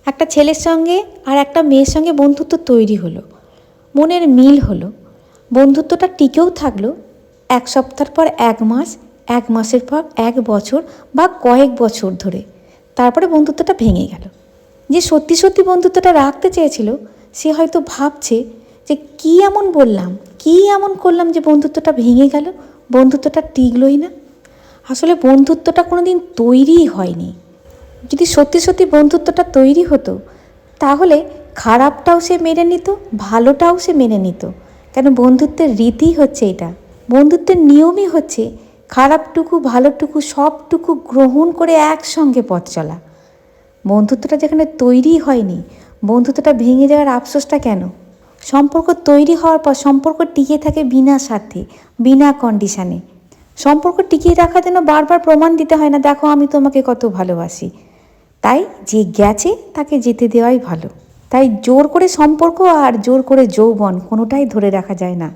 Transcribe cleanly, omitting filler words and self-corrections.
একটা ছেলের সঙ্গে আর একটা মেয়ের সঙ্গে বন্ধুত্ব তৈরি হলো, মনের মিল হলো, বন্ধুত্বটা টিকেও থাকলো 1 সপ্তাহ পর 1 মাস, 1 মাসের পর 1 বছর বা কয়েক বছর ধরে। তারপরে বন্ধুত্বটা ভেঙে গেল। যে সত্যি সত্যি বন্ধুত্বটা রাখতে চেয়েছিল সে হয়তো ভাবছে যে কী এমন বললাম, কী এমন করলাম যে বন্ধুত্বটা ভেঙে গেল, বন্ধুত্বটা টিকলই না। আসলে বন্ধুত্বটা কোনো দিন তৈরিই হয়নি। যদি সত্যি সত্যি বন্ধুত্বটা তৈরি হতো তাহলে খারাপটাও সে মেনে নিত, ভালোটাও সে মেনে নিত। কেন, বন্ধুত্বের রীতি হচ্ছে এটা, বন্ধুত্বের নিয়মই হচ্ছে খারাপটুকু ভালোটুকু সবটুকু গ্রহণ করে একসঙ্গে পথ চলা। বন্ধুত্বটা যেখানে তৈরি হয়নি, বন্ধুত্বটা ভেঙে যাওয়ার আফসোসটা কেন? সম্পর্ক তৈরি হওয়ার পর সম্পর্ক টিকে থাকে বিনা স্বার্থে, বিনা কন্ডিশানে। সম্পর্ক টিকিয়ে রাখার জন্য বারবার প্রমাণ দিতে হয় না, দেখো আমি তোমাকে কত ভালোবাসি। তাই যে গেছে তাকে যেতে দেওয়াই ভালো। তাই জোর করে সম্পর্ক আর জোর করে যৌবন কোনোটাই ধরে রাখা যায় না।